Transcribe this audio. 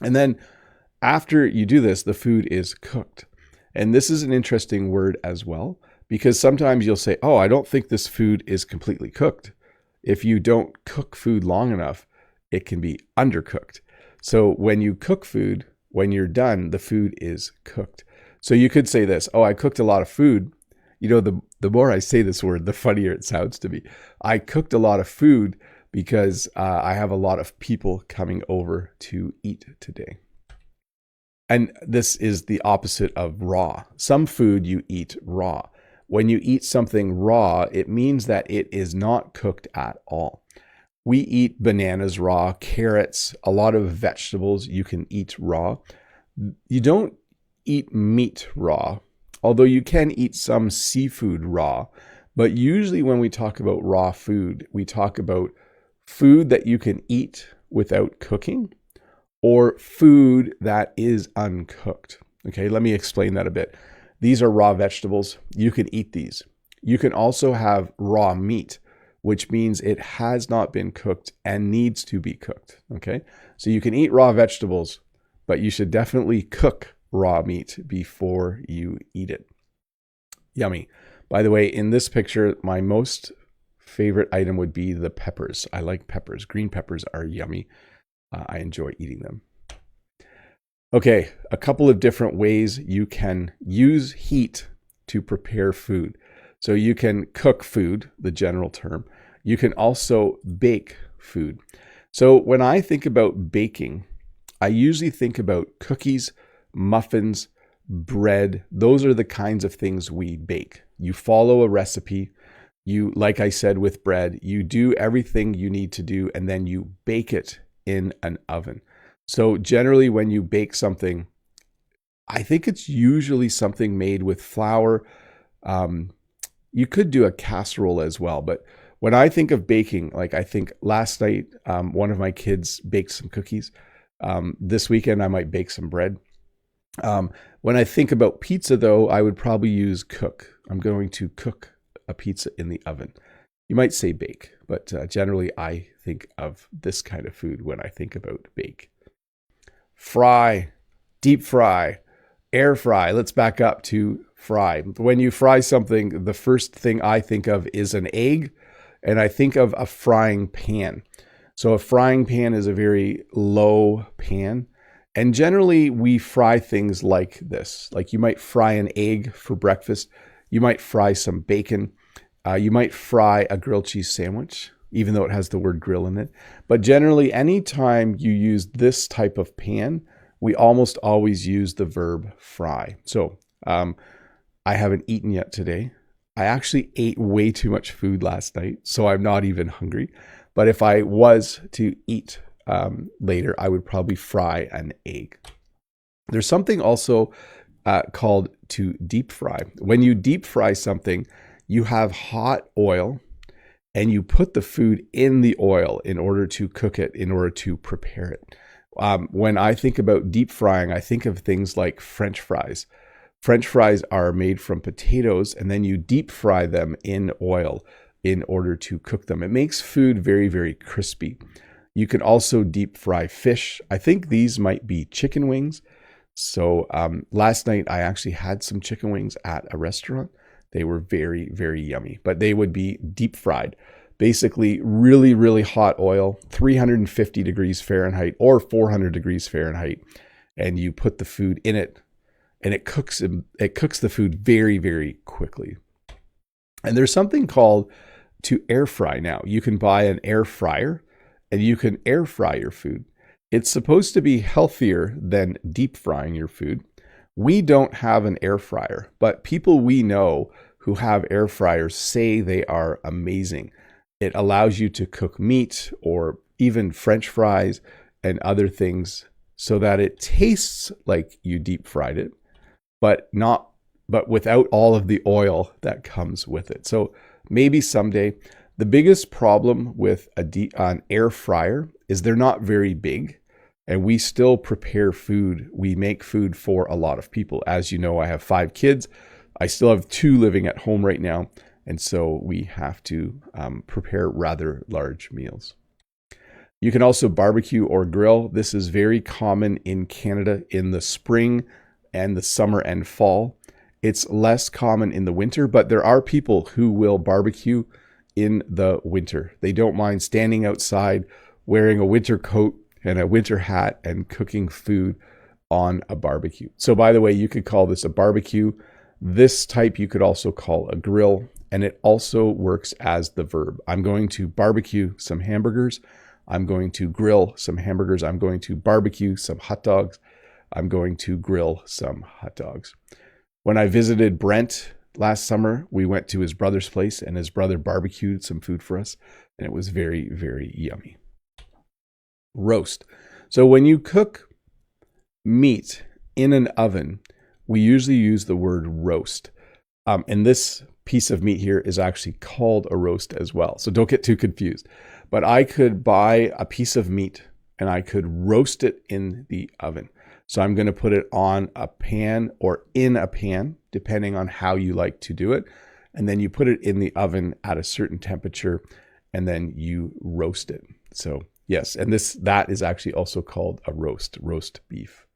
And then after you do this, the food is cooked. And this is an interesting word as well, because sometimes you'll say, oh, I don't think this food is completely cooked. If you don't cook food long enough, it can be undercooked. So when you cook food, when you're done, the food is cooked. So you could say this, oh, I cooked a lot of food. You know, the more I say this word, the funnier it sounds to me. I cooked a lot of food because I have a lot of people coming over to eat today. And this is the opposite of raw. Some food you eat raw. When you eat something raw, it means that it is not cooked at all. We eat bananas raw, carrots, a lot of vegetables you can eat raw. You don't eat meat raw, although you can eat some seafood raw. But usually when we talk about raw food, we talk about food that you can eat without cooking, or food that is uncooked. Okay, let me explain that a bit. These are raw vegetables. You can eat these. You can also have raw meat, which means it has not been cooked and needs to be cooked. Okay, so you can eat raw vegetables, but you should definitely cook raw meat before you eat it. Yummy. By the way, in this picture, my most favorite item would be the peppers. I like peppers. Green peppers are yummy. I enjoy eating them. Okay, a couple of different ways you can use heat to prepare food. So you can cook food, the general term. You can also bake food. So when I think about baking, I usually think about cookies, muffins, bread. Those are the kinds of things we bake. You follow a recipe. You, like I said with bread, you do everything you need to do, and then you bake it in an oven. So generally when you bake something, I think it's usually something made with flour. You could do a casserole as well, but when I think of baking, like I think last night, one of my kids baked some cookies. This weekend, I might bake some bread. When I think about pizza though, I would probably use cook. I'm going to cook a pizza in the oven. You might say bake, but generally I think of this kind of food when I think about bake. Fry, deep fry, air fry. Let's back up to fry. When you fry something, the first thing I think of is an egg, and I think of a frying pan. So a frying pan is a very low pan, and generally we fry things like this. Like you might fry an egg for breakfast. You might fry some bacon. You might fry a grilled cheese sandwich, even though it has the word grill in it. But generally, anytime you use this type of pan, we almost always use the verb fry. So I haven't eaten yet today. I actually ate way too much food last night, so I'm not even hungry. But if I was to eat later, I would probably fry an egg. There's something also called to deep fry. When you deep fry something, you have hot oil and you put the food in the oil in order to cook it, in order to prepare it. When I think about deep frying, I think of things like French fries. French fries are made from potatoes and then you deep fry them in oil in order to cook them. It makes food very, very crispy. You can also deep fry fish. I think these might be chicken wings. So last night I actually had some chicken wings at a restaurant. They were very, very yummy, but they would be deep fried. Basically, really, really hot oil, 350 degrees Fahrenheit or 400 degrees Fahrenheit, and you put the food in it, and it cooks the food very, very quickly. And there's something called to air fry now. You can buy an air fryer, and you can air fry your food. It's supposed to be healthier than deep frying your food. We don't have an air fryer, but people we know who have air fryers say they are amazing. It allows you to cook meat or even French fries and other things so that it tastes like you deep fried it, but without all of the oil that comes with it. So maybe someday. The biggest problem with an air fryer is they're not very big. And we still prepare food. We make food for a lot of people. As you know, I have 5 kids. I still have 2 living at home right now. And so we have to prepare rather large meals. You can also barbecue or grill. This is very common in Canada in the spring and the summer and fall. It's less common in the winter, but there are people who will barbecue in the winter. They don't mind standing outside, wearing a winter coat and a winter hat and cooking food on a barbecue. So by the way, you could call this a barbecue. This type you could also call a grill, and it also works as the verb. I'm going to barbecue some hamburgers. I'm going to grill some hamburgers. I'm going to barbecue some hot dogs. I'm going to grill some hot dogs. When I visited Brent last summer, we went to his brother's place and his brother barbecued some food for us, and it was very, very yummy. Roast. So when you cook meat in an oven, we usually use the word roast. And this piece of meat here is actually called a roast as well. So don't get too confused. But I could buy a piece of meat and I could roast it in the oven. So I'm going to put it on a pan or in a pan, depending on how you like to do it. And then you put it in the oven at a certain temperature and then you roast it. So yes, and that is actually also called a roast beef.